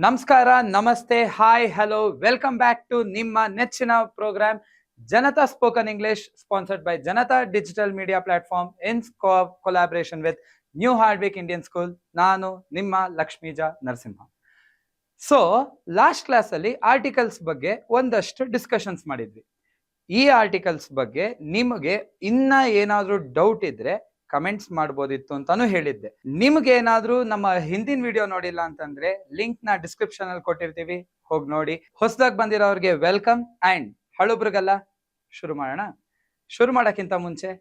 ನಮಸ್ಕಾರ, ನಮಸ್ತೆ, hi, hello, welcome back to ನಿಮ್ಮ ನೆಚ್ಚಿನ programme Janata spoken English, sponsored by Janata digital media platform in collaboration with new Hardwick Indian school. ನಾನು ನಿಮ್ಮ Lakshmija Narasimha. So last class ಅಲ್ಲಿ articles ಬಗ್ಗೆ ಒಂದಷ್ಟು ಡಿಸ್ಕಷನ್ಸ್ ಮಾಡಿದ್ವಿ. ಈ ಆರ್ಟಿಕಲ್ಸ್ ಬಗ್ಗೆ ನಿಮಗೆ ಇನ್ನ ಏನಾದ್ರೂ ಡೌಟ್ ಇದ್ರೆ ಕಮೆಂಟ್ಸ್ ಮಾಡಬಹುದಿತ್ತು ಅಂತಾನು ಹೇಳಿದ್ದೆ. ನಿಮ್ಗೆ ಏನಾದ್ರೂ ನಮ್ಮ ಹಿಂದಿನ ವಿಡಿಯೋ ನೋಡಿಲ್ಲ ಅಂತಂದ್ರೆ ಲಿಂಕ್ ನ ಡಿಸ್ಕ್ರಿಪ್ಷನ್ ಅಲ್ಲಿ ಕೊಟ್ಟಿರ್ತೀವಿ, ಹೋಗಿ ನೋಡಿ. ಹೊಸದಾಗಿ ಬಂದಿರೋರಿಗೆ ವೆಲ್ಕಮ್ ಅಂಡ್ ಹಳುಬ್ರಿಗೆಲ್ಲ ಶುರು ಮಾಡೋಣ. ಶುರು ಮಾಡಕ್ಕಿಂತ ಮುಂಚೆ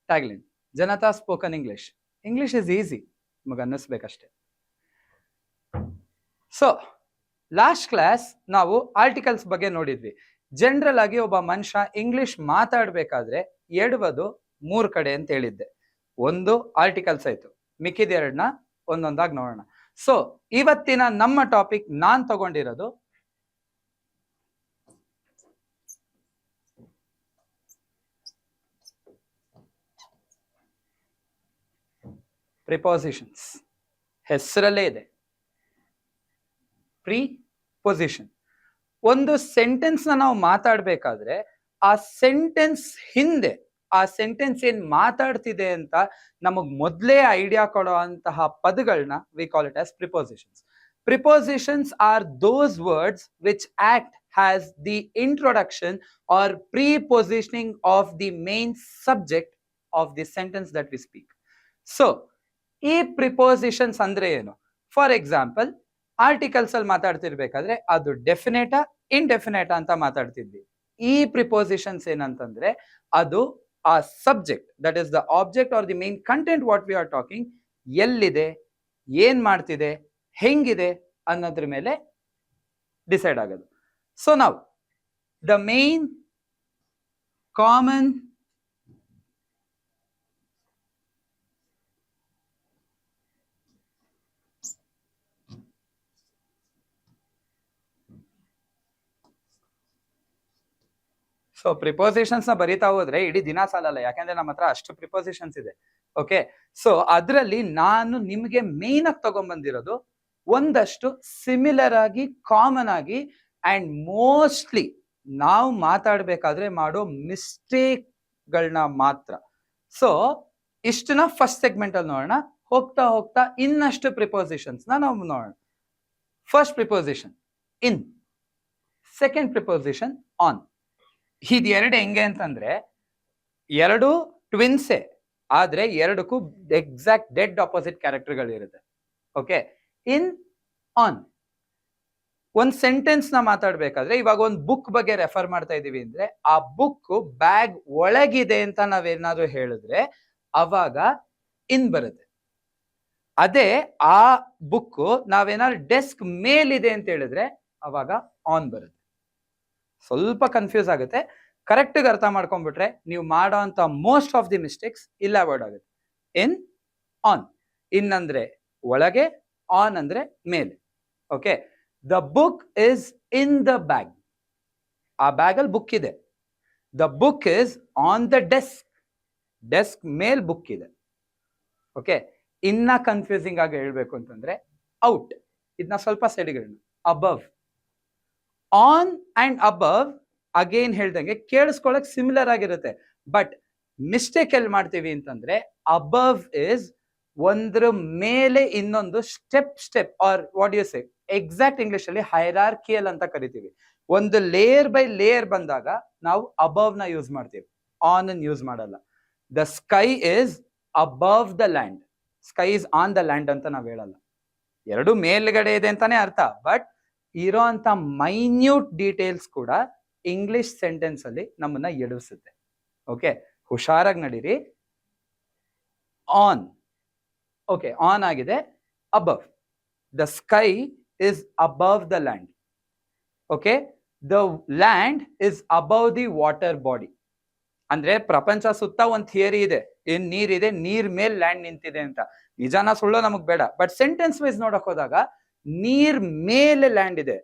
tagline Janata spoken English, English is easy, ನಿಮಗೆ ಅನ್ನಿಸ್ಬೇಕಷ್ಟೆ. ಸೊ ಲಾಸ್ಟ್ ಕ್ಲಾಸ್ ನಾವು ಆರ್ಟಿಕಲ್ಸ್ ಬಗ್ಗೆ ನೋಡಿದ್ವಿ. ಜನರಲ್ ಆಗಿ ಒಬ್ಬ ಮನುಷ್ಯ ಇಂಗ್ಲಿಷ್ ಮಾತಾಡ್ಬೇಕಾದ್ರೆ ಎಡವುದು 3 ಕಡೆ ಅಂತ ಹೇಳಿದ್ದೆ. ಒಂದು ಆರ್ಟಿಕಲ್ಸ್ ಆಯ್ತು, ಮಿಕ್ಕಿದೆರಡನ್ನ ಒಂದೊಂದಾಗಿ ನೋಡೋಣ. ಸೊ ಇವತ್ತಿನ ನಮ್ಮ ಟಾಪಿಕ್ ನಾನ್ ತಗೊಂಡಿರೋದು ಪ್ರಿಪೋಸಿಷನ್ಸ್. ಹೆಸರಲ್ಲೇ ಇದೆ ಪ್ರಿಪೊಸಿಷನ್. ಒಂದು ಸೆಂಟೆನ್ಸ್ ನಾವು ಮಾತಾಡ್ಬೇಕಾದ್ರೆ ಆ ಸೆಂಟೆನ್ಸ್ ಹಿಂದೆ ಆ ಸೆಂಟೆನ್ಸ್ ಏನ್ ಮಾತಾಡ್ತಿದೆ ಅಂತ ನಮಗ್ ಮೊದಲೇ ಐಡಿಯಾ ಕೊಡೋ ಅಂತಹ ಪದಗಳನ್ನ we call it as prepositions. Prepositions are those words which act has the introduction or prepositioning of the main subject of the sentence that we speak. So ಈ ಪ್ರಿಪೋಸಿಷನ್ಸ್ ಅಂದ್ರೆ ಏನು? ಫಾರ್ ಎಕ್ಸಾಂಪಲ್, ಆರ್ಟಿಕಲ್ಸ್ ಅಲ್ಲಿ ಮಾತಾಡ್ತಿರ್ಬೇಕಾದ್ರೆ ಅದು ಡೆಫಿನೇಟಾ ಇನ್ಡೆಫಿನೇಟಾ ಅಂತ ಮಾತಾಡ್ತಿದ್ವಿ. ಈ prepositions ಏನಂತಂದ್ರೆ ಅದು ಆ subject, that is the object R the main content what we are talking, ಎಲ್ಲಿದೆ, ಏನ್ ಮಾಡ್ತಿದೆ, ಹೆಂಗಿದೆ ಅನ್ನೋದ್ರ ಮೇಲೆ ಡಿಸೈಡ್ ಆಗೋದು. ಸೊ ನಾವು the main common so prepositions ನ ಬರೀತಾ ಹೋದ್ರೆ ಇಡೀ ದಿನ ಸಾಲಲ್ಲ, ಯಾಕಂದ್ರೆ ನಮ್ಮ ಹತ್ರ ಅಷ್ಟು ಪ್ರಿಪೋಸಿಷನ್ಸ್ ಇದೆ. ಓಕೆ, ಸೊ ಅದರಲ್ಲಿ ನಾನು ನಿಮ್ಗೆ ಮೇನ್ ಆಗಿ ತಗೊಂಡ್ಬಂದಿರೋದು ಒಂದಷ್ಟು ಸಿಮಿಲರ್ ಆಗಿ, ಕಾಮನ್ ಆಗಿ ಅಂಡ್ ಮೋಸ್ಟ್ಲಿ ನಾವು ಮಾತಾಡ್ಬೇಕಾದ್ರೆ ಮಾಡೋ ಮಿಸ್ಟೇಕ್ ಗಳನ್ನ ಮಾತ್ರ. ಸೊ ಇಷ್ಟನ್ನ ಫಸ್ಟ್ ಸೆಗ್ಮೆಂಟ್ ಅಲ್ಲಿ ನೋಡೋಣ. ಹೋಗ್ತಾ ಹೋಗ್ತಾ ಇನ್ನಷ್ಟು ಪ್ರಿಪೋಸಿಷನ್ಸ್ ನಾವು ನೋಡೋಣ. First preposition in, second preposition on. ಇದು ಎರಡು ಹೆಂಗೆ ಅಂತಂದ್ರೆ ಎರಡು ಟ್ವಿನ್ಸೇ, ಆದ್ರೆ ಎರಡಕ್ಕೂ ಎಕ್ಸಾಕ್ಟ್ ಡೆಡ್ ಆಪೋಸಿಟ್ ಕ್ಯಾರೆಕ್ಟರ್ಗಳಿರುತ್ತೆ. Okay, in, on. ಒಂದ್ ಸೆಂಟೆನ್ಸ್ ನ ಮಾತಾಡ್ಬೇಕಾದ್ರೆ ಇವಾಗ ಒಂದು ಬುಕ್ ಬಗ್ಗೆ ರೆಫರ್ ಮಾಡ್ತಾ ಇದೀವಿ ಅಂದ್ರೆ ಆ ಬುಕ್ ಬ್ಯಾಗ್ ಒಳಗಿದೆ ಅಂತ ನಾವೇನಾದ್ರೂ ಹೇಳಿದ್ರೆ ಅವಾಗ ಇನ್ ಬರುತ್ತೆ. ಅದೇ ಆ ಬುಕ್ ನಾವೇನಾದ್ರು ಡೆಸ್ಕ್ ಮೇಲಿದೆ ಅಂತ ಹೇಳಿದ್ರೆ ಅವಾಗ ಆನ್ ಬರುತ್ತೆ. ಸ್ವಲ್ಪ ಕನ್ಫ್ಯೂಸ್ ಆಗುತ್ತೆ. ಕರೆಕ್ಟ್ ಅರ್ಥ ಮಾಡ್ಕೊಂಡ್ಬಿಟ್ರೆ ನೀವು ಮಾಡೋ ಅಂತ ಮೋಸ್ಟ್ ಆಫ್ ದಿ ಮಿಸ್ಟೇಕ್ಸ್ ಇಲ್ಲ ಅವಾಯ್ಡ್ ಆಗುತ್ತೆ. In, on. ಇನ್ ಅಂದ್ರೆ ಒಳಗೆ, ಆನ್ ಅಂದ್ರೆ ಮೇಲೆ. Okay, the book is in the bag. ಆ ಬ್ಯಾಗ್ ಅಲ್ಲಿ ಬುಕ್ ಇದೆ. The book is on the desk. Desk ಮೇಲ್ ಬುಕ್ ಇದೆ. ಓಕೆ, ಇನ್ನ ಕನ್ಫ್ಯೂಸಿಂಗ್ ಆಗಿ ಹೇಳ್ಬೇಕು ಅಂತಂದ್ರೆ ಔಟ್. ಇದನ್ನ ಸ್ವಲ್ಪ ಸೈಡ್ಗೆ, above. On and above again ಹೇಳ್ದಂಗೆ ಕೇಳಿಸ್ಕೊಳಕ್ ಸಿಮಿಲರ್ ಆಗಿರುತ್ತೆ. ಬಟ್ ಮಿಸ್ಟೇಕ್ ಎಲ್ಲಿ ಮಾಡ್ತೀವಿ ಅಂತಂದ್ರೆ ಅಬವ್ ಇಸ್ ಒಂದ್ರ ಮೇಲೆ ಇನ್ನೊಂದು step are what you say, exact English ಅಲ್ಲಿ ಹೈರಾರ್ಕಿಯಲ್ ಅಂತ ಕರಿತೀವಿ. ಒಂದು ಲೇಯರ್ ಬೈ ಲೇಯರ್ ಬಂದಾಗ ನಾವು ಅಬವ್ ನ ಯೂಸ್ ಮಾಡ್ತೀವಿ, ಆನ್ ಯೂಸ್ ಮಾಡಲ್ಲ. The sky is above the land. Sky is on the land ಅಂತ ನಾವ್ ಹೇಳಲ್ಲ. ಎರಡು ಮೇಲ್ಗಡೆ ಇದೆ ಅಂತಾನೆ ಅರ್ಥ, ಬಟ್ ಇರೋ ಅಂತ ಮೈನ್ಯೂಟ್ ಡೀಟೇಲ್ಸ್ ಕೂಡ ಇಂಗ್ಲಿಷ್ ಸೆಂಟೆನ್ಸ್ ಅಲ್ಲಿ ನಮ್ಮನ್ನ ಎಡವಿಸುತ್ತೆ. ಓಕೆ, ಹುಷಾರಾಗಿ ನಡೀರಿ. ಆನ್, ಓಕೆ, ಆನ್ ಆಗಿದೆ. Above, the sky is above the land. Okay, the land is above the water body. ಅಂದ್ರೆ ಪ್ರಪಂಚ ಸುತ್ತ ಒಂದು ಥಿಯರಿ ಇದೆ, ಏನ್ ನೀರಿದೆ, ನೀರ್ ಮೇಲ್ ಲ್ಯಾಂಡ್ ನಿಂತಿದೆ ಅಂತ. ನಿಜಾನ ಸುಳ್ಳೋ ನಮಗ್ ಬೇಡ, ಬಟ್ ಸೆಂಟೆನ್ಸ್ ವೈಸ್ ನೋಡಕ್ ಹೋದಾಗ ನೀರ್ ಮೇಲೆ ಲ್ಯಾಂಡ್ ಇದೆ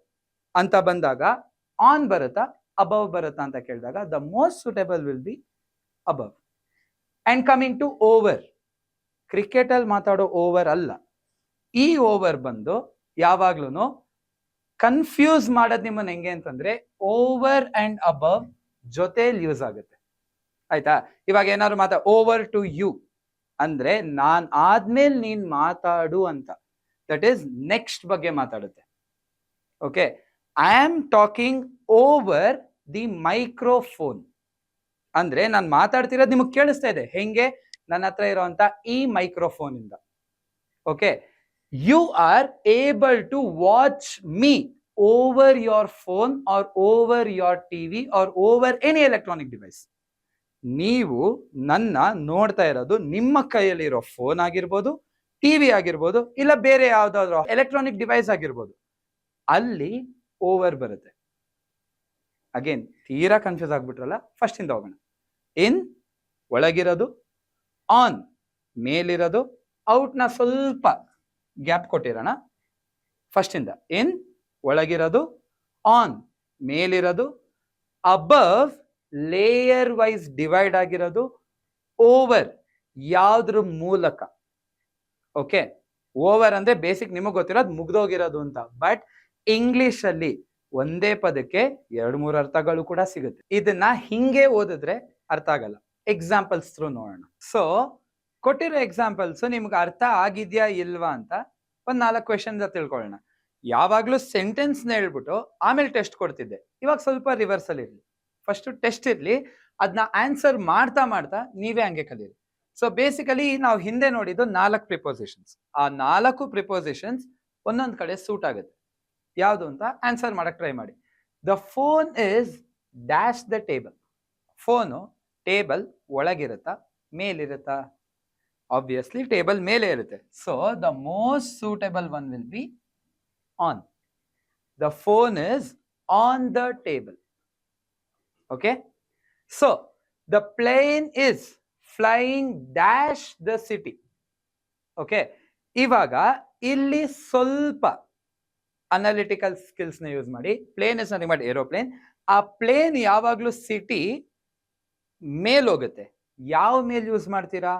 ಅಂತ ಬಂದಾಗ ಆನ್ ಬರುತ್ತಾ ಅಬವ್ ಬರುತ್ತಾ ಅಂತ ಕೇಳಿದಾಗ the most suitable will be above. And coming to over, cricket ಅಲ್ಲಿ ಮಾತಾಡೋ ಓವರ್ ಅಲ್ಲ. ಈ ಓವರ್ ಬಂದು ಯಾವಾಗ್ಲೂ ಕನ್ಫ್ಯೂಸ್ ಮಾಡೋದ್ ನಿಮ್ಮನ್ನ ಹೆಂಗೆ ಅಂತಂದ್ರೆ ಓವರ್ ಅಂಡ್ ಅಬವ್ ಜೊತೆಲಿ ಯೂಸ್ ಆಗುತ್ತೆ. ಆಯ್ತಾ? ಇವಾಗ ಏನಾದ್ರು ಓವರ್ ಟು ಯು ಅಂದ್ರೆ ನಾನ್ ಆದ್ಮೇಲೆ ನೀನ್ ಮಾತಾಡು ಅಂತ. ದಟ್ ಈಸ್ ನೆಕ್ಸ್ಟ್ ಬಗ್ಗೆ ಮಾತಾಡುತ್ತೆ. Okay, I am talking over the microphone ಅಂದ್ರೆ ನಾನು ಮಾತಾಡ್ತಿರೋದು ನಿಮಗೆ ಕೇಳಿಸ್ತಾ ಇದೆ. ಹೆಂಗೆ? ನನ್ನ ಹತ್ರ ಇರುವಂತ ಈ ಮೈಕ್ರೋಫೋನ್ ಇಂದ. Okay, you are able to watch me over your phone or over your TV or over any electronic device. ನೀವು ನನ್ನ ನೋಡ್ತಾ ಇರೋದು ನಿಮ್ಮ ಕೈಯಲ್ಲಿರೋ ಫೋನ್ ಆಗಿರ್ಬೋದು, ಟಿವಿ ಆಗಿರ್ಬೋದು, ಇಲ್ಲ ಬೇರೆ ಯಾವ್ದಾದ್ರು ಎಲೆಕ್ಟ್ರಾನಿಕ್ ಡಿವೈಸ್ ಆಗಿರ್ಬೋದು. ಅಲ್ಲಿ ಓವರ್ ಬರುತ್ತೆ. ಅಗೇನ್ ತೀರಾ ಕನ್ಫ್ಯೂಸ್ ಆಗ್ಬಿಟ್ರಲ್ಲ, ಫಸ್ಟ್ ಇಂದ ಹೋಗೋಣ. ಇನ್ ಒಳಗಿರೋದು, ಆನ್ ಮೇಲಿರೋದು, ಔಟ್ ನ ಸ್ವಲ್ಪ ಗ್ಯಾಪ್ ಕೊಟ್ಟಿರೋಣ. ಫಸ್ಟ್ ಇಂದ ಇನ್ ಒಳಗಿರೋದು, ಆನ್ ಮೇಲಿರೋದು, ಅಬವ್ ಲೇಯರ್ ವೈಸ್ ಡಿವೈಡ್ ಆಗಿರೋದು, ಓವರ್ ಯಾವ್ದ್ರ ಮೂಲಕ. ಓಕೆ, ಓವರ್ ಅಂದ್ರೆ ಬೇಸಿಕ್ ನಿಮಗ್ ಗೊತ್ತಿರೋದು ಮುಗ್ದೋಗಿರೋದು ಅಂತ. ಬಟ್ ಇಂಗ್ಲಿಷ್ ಅಲ್ಲಿ ಒಂದೇ ಪದಕ್ಕೆ 2-3 ಅರ್ಥಗಳು ಕೂಡ ಸಿಗುತ್ತೆ. ಇದನ್ನ ಹಿಂಗೆ ಓದಿದ್ರೆ ಅರ್ಥ ಆಗಲ್ಲ. ಎಕ್ಸಾಂಪಲ್ಸ್ ಥ್ರೂ ನೋಡೋಣ. ಸೊ ಕೊಟ್ಟಿರೋ ಎಕ್ಸಾಂಪಲ್ಸ್ ನಿಮ್ಗೆ ಅರ್ಥ ಆಗಿದ್ಯಾ ಇಲ್ವಾ ಅಂತ ಒಂದ್ 4 ಕ್ವೆಶನ್ ತಿಳ್ಕೊಳ್ಳೋಣ. ಯಾವಾಗ್ಲೂ ಸೆಂಟೆನ್ಸ್ ನ ಹೇಳ್ಬಿಟ್ಟು ಆಮೇಲೆ ಟೆಸ್ಟ್ ಕೊಡ್ತಿದ್ದೆ. ಇವಾಗ ಸ್ವಲ್ಪ ರಿವರ್ಸಲ್ ಇರ್ಲಿ. ಫಸ್ಟ್ ಟೆಸ್ಟ್ ಇರ್ಲಿ, ಅದನ್ನ ಆನ್ಸರ್ ಮಾಡ್ತಾ ಮಾಡ್ತಾ ನೀವೇ ಹಂಗೆ ಕಲೀರಿ. ಸೊ ಬೇಸಿಕಲಿ ನಾವು ಹಿಂದೆ ನೋಡಿದ್ದು 4 ಪ್ರಿಪೋಸಿಷನ್ಸ್. ಆ 4 ಪ್ರಿಪೋಸಿಷನ್ಸ್ ಒಂದೊಂದ್ ಕಡೆ ಸೂಟ್ ಆಗುತ್ತೆ. ಯಾವುದು ಅಂತ ಆನ್ಸರ್ ಮಾಡಕ್ ಟ್ರೈ ಮಾಡಿ. The phone is dash the table. Phone table ಒಳಗಿರುತ್ತಾ ಮೇಲಿರುತ್ತಾ? ಆಬ್ವಿಯಸ್ಲಿ ಟೇಬಲ್ ಮೇಲೆ ಇರುತ್ತೆ. So the most suitable one will be on. The phone is on the table. Okay, so the plane is flying dash the city. Okay, ಇವಾಗ ಇಲ್ಲಿ ಸ್ವಲ್ಪ analytical skills ನ use ಮಾಡಿ plane is nothing but aeroplane. ಆ plane ಯಾವಾಗ್ಲೂ city ಮೇಲ್ ಹೋಗುತ್ತೆ. ಯಾವ ಮೇಲ್ ಯೂಸ್ ಮಾಡ್ತೀರಾ?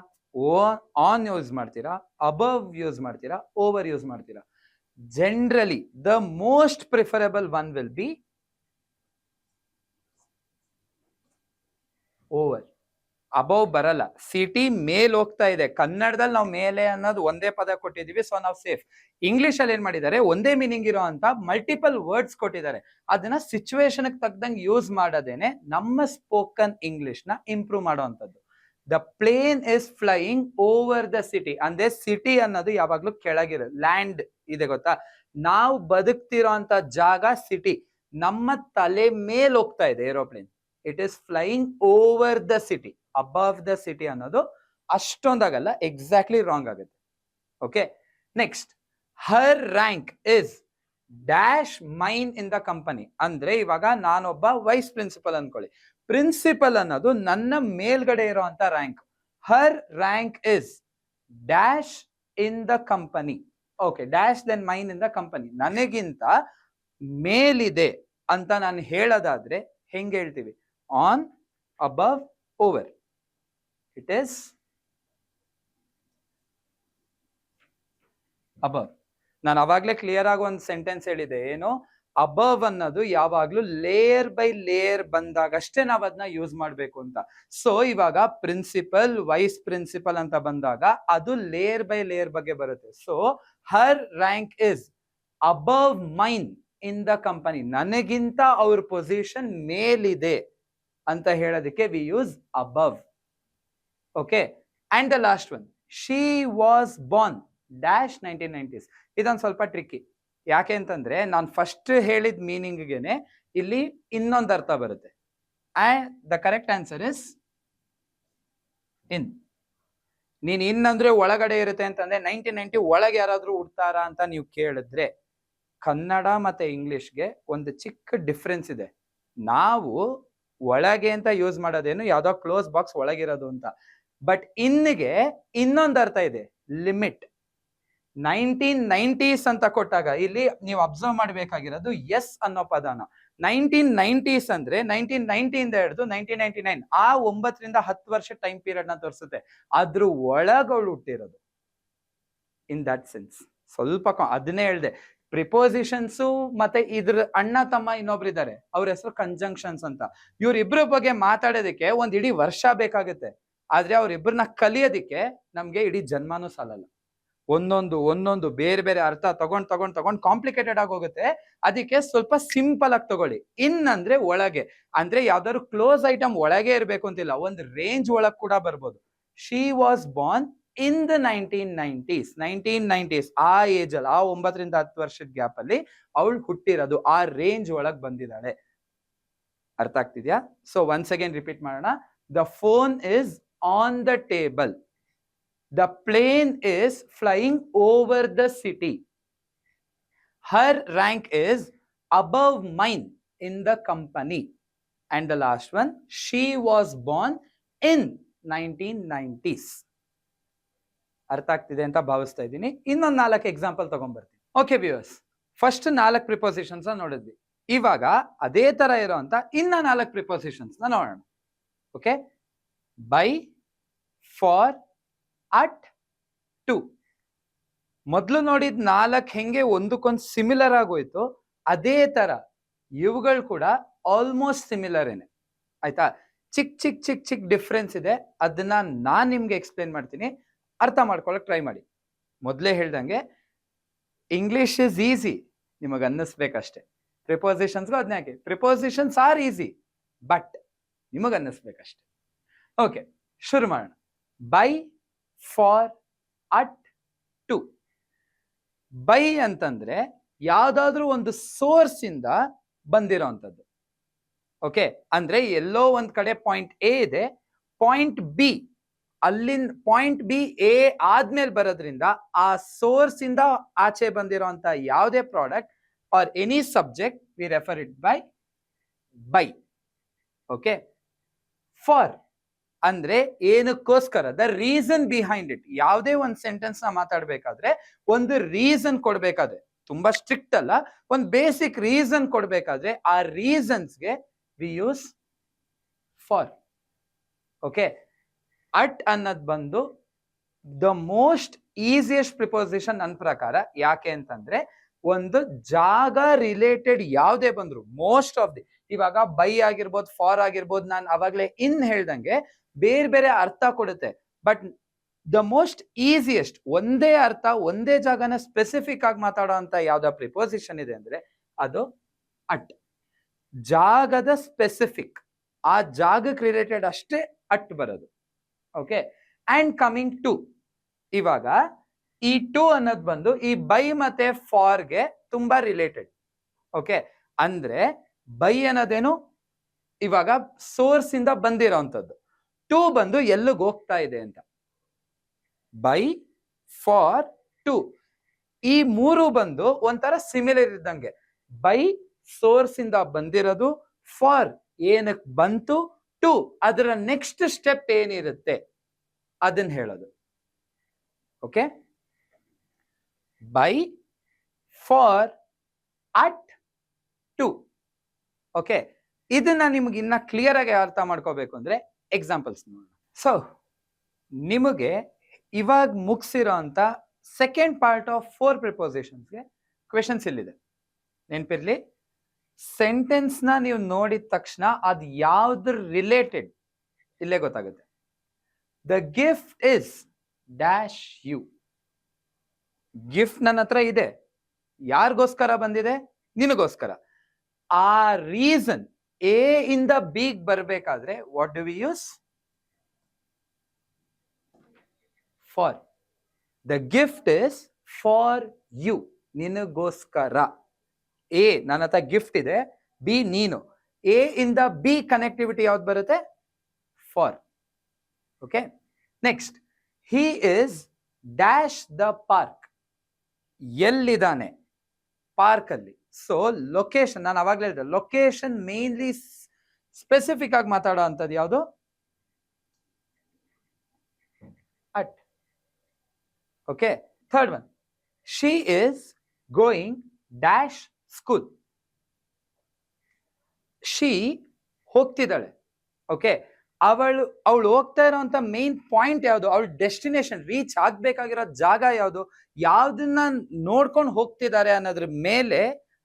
ಆನ್ ಯೂಸ್ ಮಾಡ್ತೀರಾ, ಅಬವ್ ಯೂಸ್ ಮಾಡ್ತೀರಾ, ಓವರ್ ಯೂಸ್ ಮಾಡ್ತೀರಾ? Generally the most preferable one will B over. Above ಬರಲ್ಲ. ಸಿಟಿ ಮೇಲ್ ಹೋಗ್ತಾ ಇದೆ. ಕನ್ನಡದಲ್ಲಿ ನಾವು ಮೇಲೆ ಅನ್ನೋದು ಒಂದೇ ಪದ ಕೊಟ್ಟಿದೀವಿ, ಸೊ ನಾವು ಸೇಫ್. ಇಂಗ್ಲಿಷ್ ಅಲ್ಲಿ ಏನ್ ಮಾಡಿದ್ದಾರೆ, ಒಂದೇ ಮೀನಿಂಗ್ ಇರೋ ಅಂತ ಮಲ್ಟಿಪಲ್ ವರ್ಡ್ಸ್ ಕೊಟ್ಟಿದ್ದಾರೆ. ಅದನ್ನ ಸಿಚುವೇಶನ್ ತಕ್ಕಂಗೆ ಯೂಸ್ ಮಾಡೋದೇನೆ ನಮ್ಮ ಸ್ಪೋಕನ್ ಇಂಗ್ಲಿಷ್ ನ ಇಂಪ್ರೂವ್ ಮಾಡುವಂತದ್ದು. The plane is flying over the city ಅಂದ್ರೆ ಸಿಟಿ ಅನ್ನೋದು ಯಾವಾಗ್ಲೂ ಕೆಳಗಿರೋ ಲ್ಯಾಂಡ್ ಇದೆ ಗೊತ್ತಾ. ನಾವು ಬದುಕ್ತಿರೋ ಅಂತ ಜಾಗ ಸಿಟಿ. ನಮ್ಮ ತಲೆ ಮೇಲ್ ಹೋಗ್ತಾ ಇದೆ aeroplane. It is flying over the city. Above the city ಅನ್ನೋದು ಅಷ್ಟೊಂದಾಗಲ್ಲ, ಎಕ್ಸಾಕ್ಟ್ಲಿ ರಾಂಗ್ ಆಗುತ್ತೆ. Okay, next, Har rank is dash main in the company. ಅಂದ್ರೆ ಇವಾಗ ನಾನೊಬ್ಬ ವೈಸ್ ಪ್ರಿನ್ಸಿಪಲ್ ಅನ್ಕೊಳ್ಳಿ. ಪ್ರಿನ್ಸಿಪಲ್ ಅನ್ನೋದು ನನ್ನ ಮೇಲ್ಗಡೆ ಇರುವಂತ rank. Her rank is dash in the company. Okay, dash then mine in the company. ನನಗಿಂತ ಮೇಲಿದೆ ಅಂತ ನಾನು ಹೇಳೋದಾದ್ರೆ ಹೆಂಗೆ ಹೇಳ್ತೀವಿ? On, above, over. It is above. ನಾನು ಅವಾಗ್ಲೇ ಕ್ಲಿಯರ್ ಆಗಿ ಒಂದು ಸೆಂಟೆನ್ಸ್ ಹೇಳಿದೆ. ಏನು? ಅಬವ್ ಅನ್ನೋದು ಯಾವಾಗ್ಲೂ ಲೇಯರ್ ಬೈ ಲೇಯರ್ ಬಂದಾಗಷ್ಟೇ ನಾವ್ ಅದನ್ನ ಯೂಸ್ ಮಾಡ್ಬೇಕು ಅಂತ. ಸೊ ಇವಾಗ ಪ್ರಿನ್ಸಿಪಲ್, ವೈಸ್ ಪ್ರಿನ್ಸಿಪಲ್ ಅಂತ ಬಂದಾಗ ಅದು ಲೇಯರ್ ಬೈ ಲೇಯರ್ ಬಗ್ಗೆ ಬರುತ್ತೆ. So Har rank is above main in the company. ನನಗಿಂತ ಅವ್ರ ಪೊಸಿಷನ್ ಮೇಲಿದೆ ಅಂತ ಹೇಳೋದಕ್ಕೆ we use above. Okay, and the last one, she was Born dash 1990s. ಇದೊಂದು ಸ್ವಲ್ಪ ಟ್ರಿಕ್ಕಿ. ಯಾಕೆ ಅಂತಂದ್ರೆ ನಾನು ಫಸ್ಟ್ ಹೇಳಿದ ಮೀನಿಂಗ್ಗೆ ಇಲ್ಲಿ ಇನ್ನೊಂದು ಅರ್ಥ ಬರುತ್ತೆ. And the correct answer is in. ನೀನ್ ಇನ್ ಅಂದ್ರೆ ಒಳಗಡೆ ಇರುತ್ತೆ ಅಂತಂದ್ರೆ 1990 ಒಳಗೆ ಯಾರಾದ್ರೂ ಹುಡ್ತಾರಾ ಅಂತ ನೀವು ಕೇಳಿದ್ರೆ, ಕನ್ನಡ ಮತ್ತೆ ಇಂಗ್ಲಿಷ್ಗೆ ಒಂದು ಚಿಕ್ಕ ಡಿಫ್ರೆನ್ಸ್ ಇದೆ. ನಾವು ಒಳಗೆ ಅಂತ ಯೂಸ್ ಮಾಡೋದೇನು ಯಾವ್ದೋ ಕ್ಲೋಸ್ ಬಾಕ್ಸ್ ಒಳಗಿರೋದು ಅಂತ. ಬಟ್ ಇನ್ನಿಗೆ ಇನ್ನೊಂದು ಅರ್ಥ ಇದೆ, ಲಿಮಿಟ್. 1990s ಅಂತ ಕೊಟ್ಟಾಗ ಇಲ್ಲಿ ನೀವು ಅಬ್ಸರ್ವ್ ಮಾಡ್ಬೇಕಾಗಿರೋದು ಎಸ್ ಅನ್ನೋ ಪದನ. 1990s ಅಂದ್ರೆ 1990 ಇಂದ ಹಿಡಿದು 1999 ಆ 9 ರಿಂದ 10 ವರ್ಷ ಟೈಮ್ ಪೀರಿಯಡ್ ನ ತೋರಿಸುತ್ತೆ. ಅದ್ರ ಒಳಗಳು ಹುಟ್ಟಿರೋದು. ಇನ್ ದಟ್ ಸೆನ್ಸ್ ಸ್ವಲ್ಪ ಅದನ್ನೇ ಹೇಳ್ದೆ, ಪ್ರಿಪೋಸಿಷನ್ಸ್ ಮತ್ತೆ ಇದ್ರ ಅಣ್ಣ ತಮ್ಮ ಇನ್ನೊಬ್ರು ಇದ್ದಾರೆ, ಅವ್ರ ಹೆಸರು ಕಂಜಂಕ್ಷನ್ಸ್ ಅಂತ. ಇವ್ರಿಬ್ರ ಬಗ್ಗೆ ಮಾತಾಡೋದಕ್ಕೆ ಒಂದ್ ಇಡೀ ವರ್ಷ ಬೇಕಾಗುತ್ತೆ, ಆದ್ರೆ ಅವ್ರಿಬ್ರನ್ನ ಕಲಿಯೋದಿಕ್ಕೆ ನಮ್ಗೆ ಇಡೀ ಜನ್ಮಾನು ಸಾಲಲ್ಲ. ಒಂದೊಂದು ಬೇರೆ ಬೇರೆ ಅರ್ಥ ತಗೊಂಡ್ ಕಾಂಪ್ಲಿಕೇಟೆಡ್ ಆಗಿ ಹೋಗುತ್ತೆ. ಅದಕ್ಕೆ ಸ್ವಲ್ಪ ಸಿಂಪಲ್ ಆಗಿ ತಗೊಳ್ಳಿ. ಇನ್ ಅಂದ್ರೆ ಒಳಗೆ, ಅಂದ್ರೆ ಯಾವ್ದಾದ್ರು ಕ್ಲೋಸ್ ಐಟಮ್ ಒಳಗೆ ಇರ್ಬೇಕು ಅಂತಿಲ್ಲ, ಒಂದು ರೇಂಜ್ ಒಳಗ್ ಕೂಡ ಬರ್ಬೋದು. She was born in the 1990s ಆ ಏಜ್ ಅಲ್ಲಿ, ಆ 9 ರಿಂದ 10 ವರ್ಷದ ಗ್ಯಾಪ್ ಅಲ್ಲಿ ಅವಳು ಹುಟ್ಟಿರೋದು, ಆ ರೇಂಜ್ ಒಳಗ್ ಬಂದಿದ್ದಾಳೆ. ಅರ್ಥ ಆಗ್ತಿದ್ಯಾ? ಸೊ ಒನ್ಸ್ ಅಗೇನ್ ರಿಪೀಟ್ ಮಾಡೋಣ. The phone is on the table. The plane is flying over the city. Her rank is above mine in the company. And the last one, she was born in 1990s. ಅರ್ಥ ಆಗ್ತಿದೆ ಅಂತ ಭಾವಿಸ್ತಾ ಇದ್ದೀನಿ. ಇನ್ನೊಂದು 4 example ತಗೊಂಡ್ಬರ್ತೀನಿ. Okay viewers, first 4 prepositions ನೋಡಿದ್ವಿ. ಇವಾಗ ಅದೇ ತರ ಇರೋಂತ ಇನ್ನ 4 ಪ್ರಿಪೋಸಿಷನ್ಸ್ ನೋಡೋಣ. Okay, by, for, at, to. ಮೊದಲು ನೋಡಿದ 4 ಹೆಂಗೆ ಒಂದಕ್ಕೊಂದು ಸಿಮಿಲರ್ ಆಗೋಯ್ತು, ಅದೇ ತರ ಇವುಗಳು ಕೂಡ ಆಲ್ಮೋಸ್ಟ್ ಸಿಮಿಲರ್ ಏನೆ. ಆಯ್ತಾ? ಚಿಕ್ಕ ಡಿಫ್ರೆನ್ಸ್ ಇದೆ, ಅದನ್ನ ನಾನ್ ನಿಮ್ಗೆ ಎಕ್ಸ್ಪ್ಲೇನ್ ಮಾಡ್ತೀನಿ, ಅರ್ಥ ಮಾಡ್ಕೊಳಕ್ ಟ್ರೈ ಮಾಡಿ. ಮೊದಲೇ ಹೇಳ್ದಂಗೆ ಇಂಗ್ಲಿಷ್ ಇಸ್ ಈಸಿ, ನಿಮಗೆ ಅನ್ನಿಸ್ಬೇಕಷ್ಟೇ. ಪ್ರಿಪೋಸಿಷನ್ಸ್ಗೂ ಅದನ್ನ ಯಾಕೆ, ಪ್ರಿಪೋಸಿಷನ್ಸ್ ಆರ್ ಈಸಿ, ಬಟ್ ನಿಮಗೆ ಅನ್ನಿಸ್ಬೇಕಷ್ಟೇ. ಓಕೆ, ಶುರು ಮಾಡೋಣ. By, for, at, to. By ಅಂತಂದ್ರೆ ಯಾವ್ದಾದ್ರೂ ಒಂದು ಸೋರ್ಸ್ ಇಂದ ಬಂದಿರೋಂಥದ್ದು. ಓಕೆ, ಅಂದ್ರೆ ಎಲ್ಲೋ ಒಂದ್ ಕಡೆ ಪಾಯಿಂಟ್ ಎ ಇದೆ, ಪಾಯಿಂಟ್ ಬಿ, ಅಲ್ಲಿಂದ ಪಾಯಿಂಟ್ ಬಿ ಎ ಆದ್ಮೇಲೆ ಬರೋದ್ರಿಂದ ಆ ಸೋರ್ಸ್ ಇಂದ ಆಚೆ ಬಂದಿರೋಂಥ ಯಾವುದೇ product or any subject we refer it by. Okay, for ಅಂದ್ರೆ ಏನಕ್ಕೋಸ್ಕರ, ದ ರೀಸನ್ ಬಿಹೈಂಡ್ ಇಟ್. ಯಾವುದೇ ಒಂದು ಸೆಂಟೆನ್ಸ್ ನ ಮಾತಾಡ್ಬೇಕಾದ್ರೆ ಒಂದು ರೀಸನ್ ಕೊಡ್ಬೇಕಾದ್ರೆ, ತುಂಬಾ ಸ್ಟ್ರಿಕ್ಟ್ ಅಲ್ಲ, ಒಂದು ಬೇಸಿಕ್ ರೀಸನ್ ಕೊಡ್ಬೇಕಾದ್ರೆ ಆ ರೀಸನ್ಸ್ಗೆ we use for. Okay, at ಅನ್ನೋದು ಬಂದು ದ ಮೋಸ್ಟ್ ಈಸಿಯೆಸ್ಟ್ ಪ್ರಿಪೋಸಿಷನ್ ನನ್ನ ಪ್ರಕಾರ. ಯಾಕೆ ಅಂತಂದ್ರೆ ಒಂದು ಜಾಗ ರಿಲೇಟೆಡ್ ಯಾವುದೇ ಬಂದ್ರು, ಮೋಸ್ಟ್ ಆಫ್ ದಿ, ಇವಾಗ ಬೈ ಆಗಿರ್ಬೋದು, ಫಾರ್ ಆಗಿರ್ಬೋದು, ನಾನು ಅವಾಗ್ಲೇ ಇನ್ ಹೇಳ್ದಂಗೆ ಬೇರೆ ಬೇರೆ ಅರ್ಥ ಕೊಡುತ್ತೆ. ಬಟ್ ದ ಮೋಸ್ಟ್ ಈಸಿಯೆಸ್ಟ್, ಒಂದೇ ಅರ್ಥ, ಒಂದೇ ಜಾಗನ ಸ್ಪೆಸಿಫಿಕ್ ಆಗಿ ಮಾತಾಡೋ ಅಂತ ಯಾವ್ದೋ ಪ್ರಿಪೋಸಿಷನ್ ಇದೆ ಅಂದ್ರೆ ಅದು ಅಟ್. ಜಾಗದ ಸ್ಪೆಸಿಫಿಕ್, ಆ ಜಾಗಕ್ಕೆ ರಿಲೇಟೆಡ್ ಅಷ್ಟೇ ಅಟ್ ಬರೋದು. ಓಕೆ, ಅಂಡ್ ಕಮಿಂಗ್ ಟು, ಇವಾಗ ಈ ಟು ಅನ್ನೋದು ಬಂದು ಈ ಬೈ ಮತ್ತೆ ಫಾರ್ಗೆ ತುಂಬಾ ರಿಲೇಟೆಡ್. ಓಕೆ, ಅಂದ್ರೆ ಬೈ ಅನ್ನೋದೇನು ಇವಾಗ ಸೋರ್ಸ್ ಇಂದ ಬಂದಿರೋಂಥದ್ದು, ಟು ಬಂದು ಎಲ್ಲಿಗೆ ಹೋಗ್ತಾ ಇದೆ ಅಂತ. ಬೈ, ಫಾರ್, ಟು, ಈ ಮೂರು ಬಂದು ಒಂಥರ ಸಿಮಿಲರ್ ಇದ್ದಂಗೆ. ಬೈ ಸೋರ್ಸ್ ಇಂದ ಬಂದಿರೋದು, ಫಾರ್ ಏನಕ್ಕೆ ಬಂತು, ಟು ಅದರ ನೆಕ್ಸ್ಟ್ ಸ್ಟೆಪ್ ಏನಿರುತ್ತೆ ಅದನ್ನ ಹೇಳೋದು. Okay, by, for, at, to. Okay, ಇದನ್ನ ನಿಮ್ಗೆ ಇನ್ನ ಕ್ಲಿಯರ್ ಆಗಿ ಅರ್ಥ ಮಾಡ್ಕೋಬೇಕು ಅಂದ್ರೆ ಎಕ್ಸಾಂಪಲ್ಸ್ ನೋಡೋಣ. ಸೊ ನಿಮಗೆ ಇವಾಗ ಮುಗಿಸಿರೋ ಅಂತ ಸೆಕೆಂಡ್ ಪಾರ್ಟ್ ಆಫ್ 4 ಪ್ರಿಪೋಸಿಷನ್ಸ್ಗೆ ಕ್ವೆಶನ್ಸ್ ಇಲ್ಲಿದೆ. ನೆನ್ಪಿರ್ಲಿ, ಸೆಂಟೆನ್ಸ್ ನ ನೀವು ನೋಡಿದ ತಕ್ಷಣ ಅದು ಯಾವ್ದ್ರ ರಿಲೇಟೆಡ್ ಇಲ್ಲೇ ಗೊತ್ತಾಗುತ್ತೆ. The gift is dash you. Gift ನನ್ನ ಹತ್ರ ಇದೆ, ಯಾರಿಗೋಸ್ಕರ ಬಂದಿದೆ? ನಿನಗೋಸ್ಕರ. ಆ ರೀಸನ್ ಎ ಇಂದ ಬಿಗ್ ಬರ್ಬೇಕಾದ್ರೆ what do we use? For. The gift is for you, ನಿನಗೋಸ್ಕರ. ಎ ನನ್ನ ಹತ್ರ ಗಿಫ್ಟ್ ಇದೆ, ಬಿ ನೀನು. ಎ ಇಂದ ಬಿ ಕನೆಕ್ಟಿವಿಟಿ ಯಾವ್ದು ಬರುತ್ತೆ? For. Okay, next, he is dash the park. ಎಲ್ಲಿದ್ದಾನೆ? ಪಾರ್ಕ್ ಅಲ್ಲಿ. ಸೊ ಲೊಕೇಶನ್, ನಾನು ಅವಾಗಲೇ ಹೇಳಿದೆ, ಲೊಕೇಶನ್ ಮೇನ್ಲಿ ಸ್ಪೆಸಿಫಿಕ್ ಆಗಿ ಮಾತಾಡೋ ಅಂತದ್ದು ಯಾವುದು? At. Okay, third one, she is going dash school. She ಹೋಗ್ತಿದ್ದಾಳೆ. ಓಕೆ, ಅವಳು ಹೋಗ್ತಾ ಇರೋಂಥ ಮೇನ್ ಪಾಯಿಂಟ್ ಯಾವುದು, ಅವಳ ಡೆಸ್ಟಿನೇಷನ್ ರೀಚ್ ಆಗ್ಬೇಕಾಗಿರೋ ಜಾಗ ಯಾವುದು, ಯಾವ್ದನ್ನ ನೋಡ್ಕೊಂಡು ಹೋಗ್ತಿದ್ದಾರೆ ಅನ್ನೋದ್ರ ಮೇಲೆ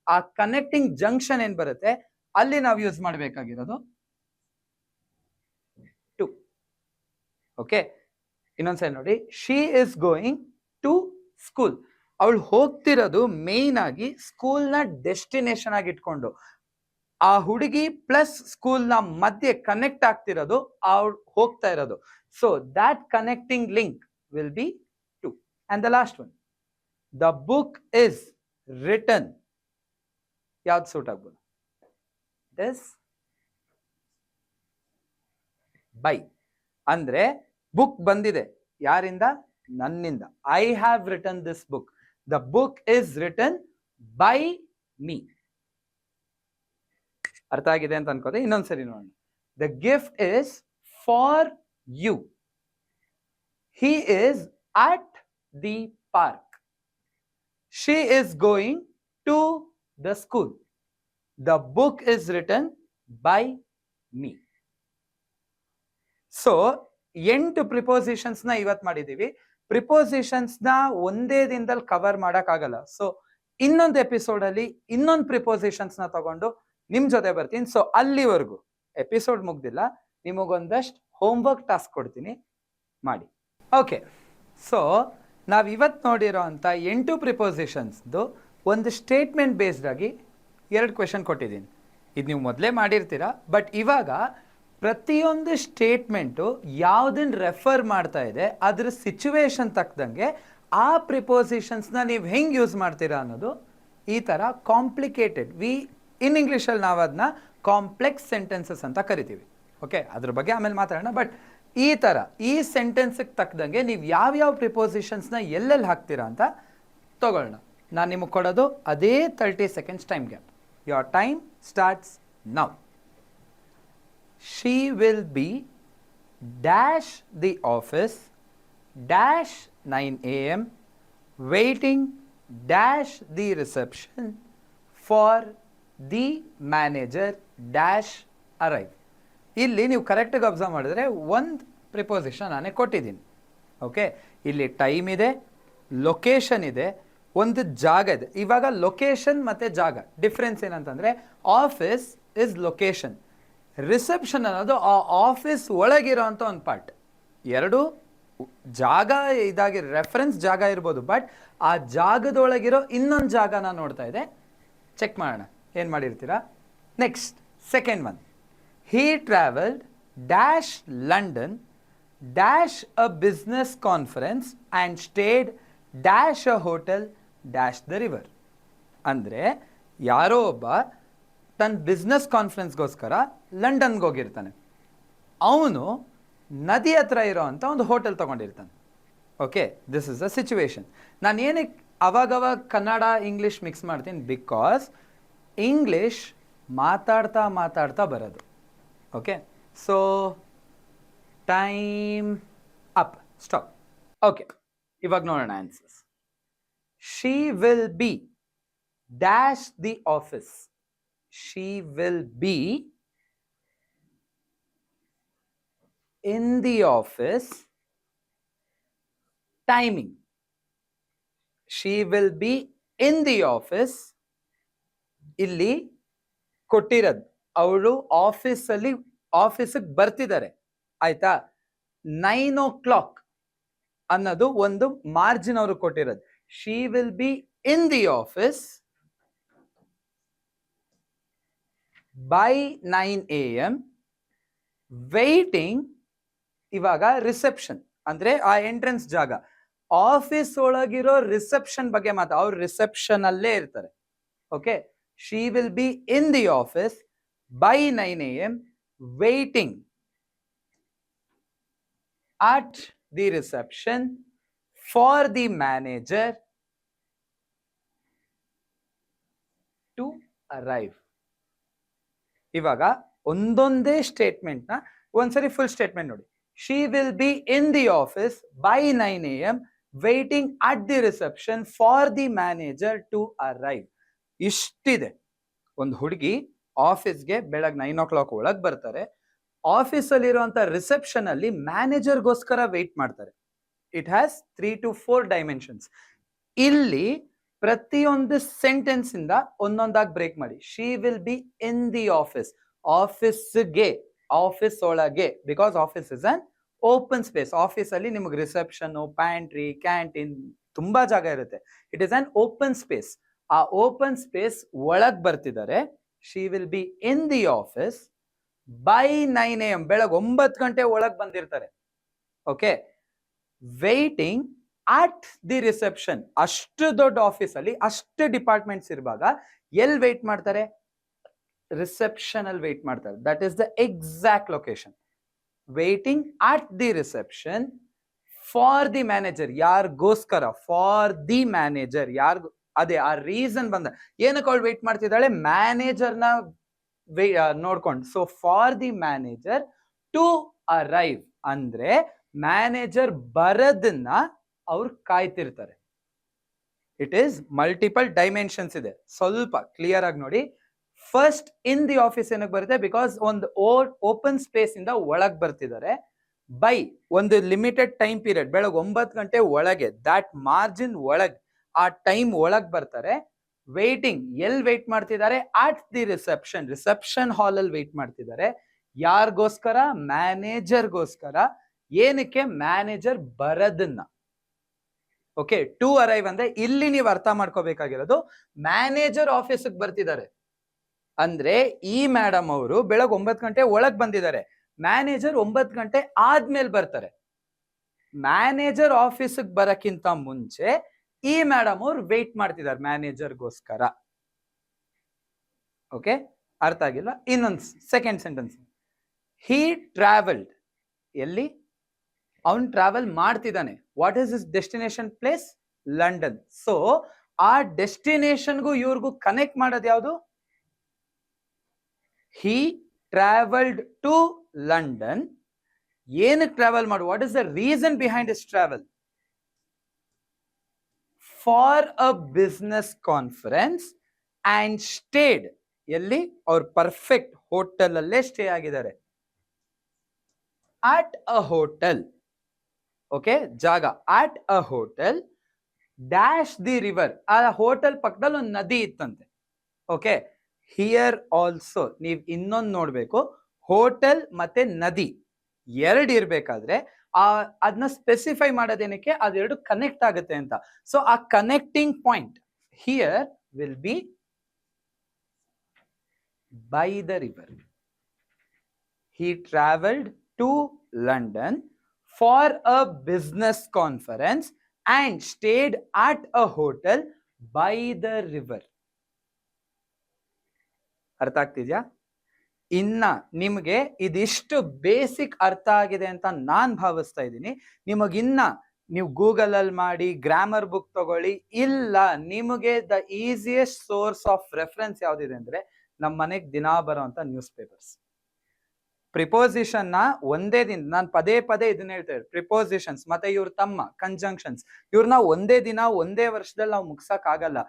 ಆ ಕನೆಕ್ಟಿಂಗ್ ಜಂಕ್ಷನ್ ಏನ್ ಬರುತ್ತೆ ಅಲ್ಲಿ ನಾವು ಯೂಸ್ ಮಾಡ್ಬೇಕಾಗಿರೋದು ಟು. ಓಕೆ, ಇನ್ನೊಂದ್ಸಲ ನೋಡಿ, she is going to school. ಅವಳು ಹೋಗ್ತಿರೋದು ಮೇನ್ ಆಗಿ ಸ್ಕೂಲ್ ನ ಡೆಸ್ಟಿನೇಷನ್ ಆಗಿ ಇಟ್ಕೊಂಡು, ಆ ಹುಡುಗಿ ಪ್ಲಸ್ ಸ್ಕೂಲ್ ನ ಮಧ್ಯೆ ಕನೆಕ್ಟ್ ಆಗ್ತಿರೋದು ಅವ್ಳು ಹೋಗ್ತಾ ಇರೋದು. So that connecting link will be 2. And the last one, the book is written. ಯಾವ್ದು ಸೂಟ್ ಆಗ್ಬೋದು? this by ಅಂದ್ರೆ ಬುಕ್ ಬಂದಿದೆ ಯಾರಿಂದ? ನನ್ನಿಂದ. I have written this book. The book is written by me. ಅರ್ಥ ಆಗಿದೆ ಅಂತ ಅನ್ಕೋದೆ. ಇನ್ನೊಂದ್ಸರಿ ನೋಡೋಣ. The gift is for you. He is at the park. She is going to the school. The book is written by me. So 8 prepositions ನ ಇವತ್ ಮಾಡಿದೀವಿ. Prepositions ನ ಒಂದೇ ದಿನದಲ್ಲಿ ಕವರ್ ಮಾಡಕ್ ಆಗಲ್ಲ. ಸೊ ಇನ್ನೊಂದು ಎಪಿಸೋಡ್ ಅಲ್ಲಿ ಇನ್ನೊಂದು ಪ್ರಿಪೋಸಿಷನ್ಸ್ ನ ತಗೊಂಡು ನಿಮ್ ಜೊತೆ ಬರ್ತೀನಿ. ಸೊ ಅಲ್ಲಿವರೆಗೂ ಎಪಿಸೋಡ್ ಮುಗ್ದಿಲ್ಲ, ನಿಮಗೊಂದಷ್ಟು ಹೋಮ್ವರ್ಕ್ ಟಾಸ್ಕ್ ಕೊಡ್ತೀನಿ, ಮಾಡಿ. ಓಕೆ, ಸೊ ನಾವ್ ಇವತ್ತು ನೋಡಿರೋ ಅಂತ 8 ಪ್ರಿಪೋಸಿಷನ್ಸ್ದು ಒಂದು ಸ್ಟೇಟ್ಮೆಂಟ್ ಬೇಸ್ಡ್ ಆಗಿ 2 ಕ್ವೆಶನ್ ಕೊಟ್ಟಿದ್ದೀನಿ. ಇದು ನೀವು ಮೊದಲೇ ಮಾಡಿರ್ತೀರಾ, ಬಟ್ ಇವಾಗ ಪ್ರತಿಯೊಂದು ಸ್ಟೇಟ್ಮೆಂಟು ಯಾವುದನ್ನ ರೆಫರ್ ಮಾಡ್ತಾ ಇದೆ ಅದ್ರ ಸಿಚುವೇಶನ್ ತಕ್ಕದಂಗೆ ಆ ಪ್ರಿಪೋಸಿಷನ್ಸ್ನ ನೀವು ಹೆಂಗೆ ಯೂಸ್ ಮಾಡ್ತೀರಾ ಅನ್ನೋದು ಈ ಥರ ಕಾಂಪ್ಲಿಕೇಟೆಡ್, ಇನ್ ಇಂಗ್ಲೀಷಲ್ಲಿ ನಾವು ಅದನ್ನ ಕಾಂಪ್ಲೆಕ್ಸ್ ಸೆಂಟೆನ್ಸಸ್ ಅಂತ ಕರಿತೀವಿ. ಓಕೆ, ಅದ್ರ ಬಗ್ಗೆ ಆಮೇಲೆ ಮಾತಾಡೋಣ. ಬಟ್ ಈ ಥರ ಈ ಸೆಂಟೆನ್ಸಿಗೆ ತಕ್ಕದಂಗೆ ನೀವು ಯಾವ್ಯಾವ ಪ್ರಿಪೋಸಿಷನ್ಸ್ನ ಎಲ್ಲೆಲ್ಲಿ ಹಾಕ್ತೀರಾ ಅಂತ ತಗೊಳ್ಳೋಣ. ನಾನು ನಿಮಗೆ ಕೊಡೋದು ಅದೇ 30 seconds time gap. Your time starts now. She will be dash the office dash 9 a.m. waiting dash the reception for the manager dash arrive. ಇಲ್ಲಿ ನೀವು ಕರೆಕ್ಟಾಗಿ ಅಬ್ಸರ್ವ್ ಮಾಡಿದ್ರೆ ಒಂದು ಪ್ರಿಪೋಸಿಷನ್ ನಾನೇ ಕೊಟ್ಟಿದ್ದೀನಿ. ಓಕೆ, ಇಲ್ಲಿ ಟೈಮ್ ಇದೆ, ಲೊಕೇಶನ್ ಇದೆ, ಒಂದು ಜಾಗ ಇದೆ. ಇವಾಗ ಲೊಕೇಶನ್ ಮತ್ತು ಜಾಗ ಡಿಫ್ರೆನ್ಸ್ ಏನಂತಂದರೆ ಆಫೀಸ್ ಇಸ್ ಲೊಕೇಶನ್, ರಿಸೆಪ್ಷನ್ ಅನ್ನೋದು ಆ ಆಫೀಸ್ ಒಳಗಿರೋ ಅಂಥ ಒಂದು ಪಾರ್ಟ್. ಎರಡು ಜಾಗ ಇದಾಗಿ ರೆಫರೆನ್ಸ್ ಜಾಗ ಇರ್ಬೋದು, ಬಟ್ ಆ ಜಾಗದೊಳಗಿರೋ ಇನ್ನೊಂದು ಜಾಗನ ನೋಡ್ತಾ ಇದೆ. ಚೆಕ್ ಮಾಡೋಣ ಏನು ಮಾಡಿರ್ತೀರಾ. Next second one, he traveled dash London dash a business conference and stayed dash a hotel dash the river. ಅಂದರೆ ಯಾರೋ ಒಬ್ಬ ತನ್ನ ಬಿಸ್ನೆಸ್ ಕಾನ್ಫರೆನ್ಸ್ಗೋಸ್ಕರ ಲಂಡನ್ಗೆ ಹೋಗಿರ್ತಾನೆ, ಅವನು ನದಿ ಹತ್ರ ಇರೋ ಅಂಥ ಒಂದು ಹೋಟೆಲ್ ತೊಗೊಂಡಿರ್ತಾನೆ. Okay, this is a situation. ನಾನು ಏನಕ್ಕೆ ಅವಾಗವಾಗ ಕನ್ನಡ ಇಂಗ್ಲೀಷ್ ಮಿಕ್ಸ್ ಮಾಡ್ತೀನಿ, ಬಿಕಾಸ್ ಇಂಗ್ಲೀಷ್ ಮಾತಾಡ್ತಾ ಬರೋದು. Okay, so time up, stop. Okay, ಇವಾಗ ನೋಡೋಣ answers. She will be dash the office. She will be in the office timing. She will be in the office. ಇಲ್ಲಿ ಕೊಟ್ಟಿರೋದು ಅವಳು ಆಫೀಸಿಗೆ ಬರ್ತಿದ್ದಾರೆ, ಆಯ್ತಾ. 9 o'clock ಅನ್ನೋದು ಒಂದು ಮಾರ್ಜಿನ್ ಅವರು ಕೊಟ್ಟಿರೋದು. She will be in the office by 9 a.m. Waiting. ಇವಾಗ ರಿಸೆಪ್ಷನ್ ಅಂದ್ರೆ ಆ ಎಂಟ್ರೆನ್ಸ್ ಜಾಗ, ಆಫೀಸ್ ಒಳಗಿರೋ ರಿಸೆಪ್ಷನ್ ಬಗ್ಗೆ ಅವ್ರು ರಿಸೆಪ್ಷನ್ ಅಲ್ಲೇ ಇರ್ತಾರೆ. Okay, she will be in the office by 9 a.m. Waiting at the reception for the manager to arrive. ಇವಾಗ ಒಂದೊಂದೇ ಸ್ಟೇಟ್ಮೆಂಟ್ ನ ಒಂದ್ಸರಿ ಫುಲ್ ಸ್ಟೇಟ್ಮೆಂಟ್ ನೋಡಿ. She will be in the office by 9 a.m. Waiting at the reception for the manager to arrive. ಇಷ್ಟಿದೆ. ಒಂದು ಹುಡುಗಿ ಆಫೀಸ್ಗೆ ಬೆಳಗ್ಗೆ 9 o'clock ಒಳಗೆ ಬರ್ತಾರೆ, ಆಫೀಸಲ್ಲಿ ಇರುವಂತ ರಿಸೆಪ್ಷನ್ ಅಲ್ಲಿ ಮ್ಯಾನೇಜರ್ಗೋಸ್ಕರ ವೇಟ್ ಮಾಡ್ತಾರೆ. It has 3 to 4 dimensions. ಇಲ್ಲಿ ಪ್ರತಿಯೊಂದು ಸೆಂಟೆನ್ಸ್ ಇಂದ ಒಂದೊಂದಾಗಿ ಬ್ರೇಕ್ ಮಾಡಿ. She will be in the office, ಆಫೀಸ್ಗೆ, ಆಫೀಸ್ ಒಳಗೆ, because office is an open space. Office ಅಲ್ಲಿ ನಿಮಗೆ ರಿಸೆಪ್ಷನ್, ಪ್ಯಾಂಟ್ರಿ, ಕ್ಯಾಂಟೀನ್ ತುಂಬಾ ಜಾಗ ಇರುತ್ತೆ. It is an open space. ಆ ಓಪನ್ ಸ್ಪೇಸ್ ಒಳಗ್ ಬರ್ತಿದ್ದಾರೆ. She will be in the office by 9 AM, ಬೆಳಗ್ಗೆ 9 ಗಂಟೆ ಒಳಗ್ ಬಂದಿರ್ತಾರೆ. Okay, waiting at the reception. ಅಷ್ಟು ದೊಡ್ಡ ಆಫೀಸ್ ಅಲ್ಲಿ ಅಷ್ಟು ಡಿಪಾರ್ಟ್ಮೆಂಟ್ಸ್ ಇರುವಾಗ ಎಲ್ಲಿ ವೇಟ್ ಮಾಡ್ತಾರೆ? ರಿಸೆಪ್ಷನ್ ಅಲ್ಲಿ ವೇಟ್ ಮಾಡ್ತಾರೆ. That is the exact location. Waiting at the reception for the manager. ಯಾರಿಗೋಸ್ಕರ? For the manager. ಯಾರಿಗೂ ಅದೇ ಆ ರೀಸನ್ ಬಂದ ಏನಕ್ಕೆ ಅವಳು ವೇಟ್ ಮಾಡ್ತಿದ್ದಾಳೆ? ಮ್ಯಾನೇಜರ್ನ ನೋಡ್ಕೊಂಡು. So for the manager to arrive ಅಂದ್ರೆ ಮ್ಯಾನೇಜರ್ ಬರದನ್ನ ಅವ್ರು ಕಾಯ್ತಿರ್ತಾರೆ. ಇಟ್ ಈಸ್ ಮಲ್ಟಿಪಲ್ ಡೈಮೆನ್ಷನ್ಸ್ ಇದೆ. ಸ್ವಲ್ಪ ಕ್ಲಿಯರ್ ಆಗಿ ನೋಡಿ. ಫಸ್ಟ್ ಇನ್ ದಿ ಆಫೀಸ್ ಏನಕ್ಕೆ ಬರುತ್ತೆ? ಬಿಕಾಸ್ ಒಂದು ಓಪನ್ ಸ್ಪೇಸ್ ಇಂದ ಒಳಗ್ ಬರ್ತಿದ್ದಾರೆ. ಬೈ ಒಂದು ಲಿಮಿಟೆಡ್ ಟೈಮ್ ಪೀರಿಯಡ್, ಬೆಳಗ್ಗೆ 9 ಗಂಟೆ ಒಳಗೆ, ದಟ್ ಮಾರ್ಜಿನ್ ಒಳಗೆ, ಆ ಟೈಮ್ ಒಳಗ್ ಬರ್ತಾರೆ. ವೇಟಿಂಗ್, ಎಲ್ಲಿ ವೇಟ್ ಮಾಡ್ತಿದ್ದಾರೆ? ಅಟ್ ದಿ ರಿಸೆಪ್ಷನ್, ರಿಸೆಪ್ಷನ್ ಹಾಲ್ ಅಲ್ಲಿ ವೇಟ್ ಮಾಡ್ತಿದ್ದಾರೆ. ಯಾರಿಗೋಸ್ಕರ? ಮ್ಯಾನೇಜರ್ಗೋಸ್ಕರ. ಏನಕ್ಕೆ? ಮ್ಯಾನೇಜರ್ ಬರದನ್ನ. ಓಕೆ, ಟು ಅರೈವ್ ಅಂದ್ರೆ ಇಲ್ಲಿ ನೀವು ಅರ್ಥ ಮಾಡ್ಕೋಬೇಕಾಗಿರೋದು ಮ್ಯಾನೇಜರ್ ಆಫೀಸ್ಗೆ ಬರ್ತಿದ್ದಾರೆ ಅಂದ್ರೆ ಈ ಮೇಡಮ್ ಅವರು ಬೆಳಗ್ಗೆ 9 ಗಂಟೆ ಒಳಗ್ ಬಂದಿದ್ದಾರೆ. ಮ್ಯಾನೇಜರ್ 9 ಗಂಟೆ ಆದ್ಮೇಲೆ ಬರ್ತಾರೆ. ಮ್ಯಾನೇಜರ್ ಆಫೀಸ್ಗೆ ಬರಕ್ಕಿಂತ ಮುಂಚೆ ಈ ಮೇಡಮ್ ಅವ್ರು ವೇಟ್ ಮಾಡ್ತಿದ್ದಾರೆ ಮ್ಯಾನೇಜರ್ಗೋಸ್ಕರ. ಓಕೆ, ಅರ್ಥ ಆಗಿಲ್ಲ? ಇನ್ನೊಂದು ಸೆಕೆಂಡ್ ಸೆಂಟೆನ್ಸ್. ಹಿ ಟ್ರಾವೆಲ್ಡ್. ಎಲ್ಲಿ? ಅವನ್ ಟ್ರಾವೆಲ್ ಮಾಡ್ತಿದ್ದಾನೆ. What is his destination place? London. So ಆ ಡೆಸ್ಟಿನೇಷನ್ಗೂ ಇವ್ರಿಗೂ ಕನೆಕ್ಟ್ ಮಾಡೋದು ಯಾವುದು? ಹಿ ಟ್ರಾವೆಲ್ಡ್ ಟು ಲಂಡನ್. ಏನಕ್ಕೆ ಟ್ರಾವೆಲ್ ಮಾಡು? What is the reason behind his travel? For a business conference and stayed. ಎಲ್ಲಿ? ಅವ್ರು ಪರ್ಫೆಕ್ಟ್ ಹೋಟೆಲ್ ಅಲ್ಲೇ ಸ್ಟೇ ಆಗಿದ್ದಾರೆ. At a hotel. ಓಕೆ, ಜಾಗ at a hotel dash the river. ಆ ಹೋಟೆಲ್ ಪಕ್ಕದಲ್ಲಿ ಒಂದು ನದಿ ಇತ್ತಂತೆ. ಓಕೆ, ಹಿಯರ್ ಆಲ್ಸೋ ನೀವು ಇನ್ನೊಂದು ನೋಡ್ಬೇಕು. ಹೋಟೆಲ್ ಮತ್ತೆ ನದಿ ಎರಡು ಇರ್ಬೇಕಾದ್ರೆ ಅದನ್ನ ಸ್ಪೆಸಿಫೈ ಮಾಡೋದೇನಕ್ಕೆ? ಅದೆರಡು ಕನೆಕ್ಟ್ ಆಗುತ್ತೆ ಅಂತ. ಸೊ ಆ connecting point here will be by the river. He traveled to London for a business conference and stayed at a hotel by the river. ಅರ್ಥ ಆಗ್ತಿದ್ಯಾ? ಇನ್ನ ನಿಮಗೆ ಇದಿಷ್ಟು ಬೇಸಿಕ್ ಅರ್ಥ ಆಗಿದೆ ಅಂತ ನಾನ್ ಭಾವಿಸ್ತಾ ಇದ್ದೀನಿ. ನಿಮಗಿನ್ನ ನೀವು ಗೂಗಲ್ ಅಲ್ಲಿ ಮಾಡಿ, ಗ್ರಾಮರ್ ಬುಕ್ ತಗೊಳ್ಳಿ. ಇಲ್ಲ, ನಿಮಗೆ the easiest source of reference ಯಾವ್ದಿದೆ ಅಂದ್ರೆ ನಮ್ಮ ಮನೆಗೆ ದಿನಾ ಬರೋಂತ ನ್ಯೂಸ್ ಪೇಪರ್ಸ್. ಪ್ರಿಪೋಸಿಷನ್ ನ ಒಂದೇ ದಿನ ನಾನು ಪದೇ ಪದೇ ಇದನ್ನ ಹೇಳ್ತೇವೆ. ಪ್ರಿಪೋಸಿಷನ್ಸ್ ಮತ್ತೆ ಇವ್ರ ತಮ್ಮ ಕಂಜಂಕ್ಷನ್ಸ್, ಇವ್ರನ್ನ ಒಂದೇ ದಿನ ಒಂದೇ ವರ್ಷದಲ್ಲಿ ನಾವು ಮುಗ್ಸಕ್ ಆಗಲ್ಲ.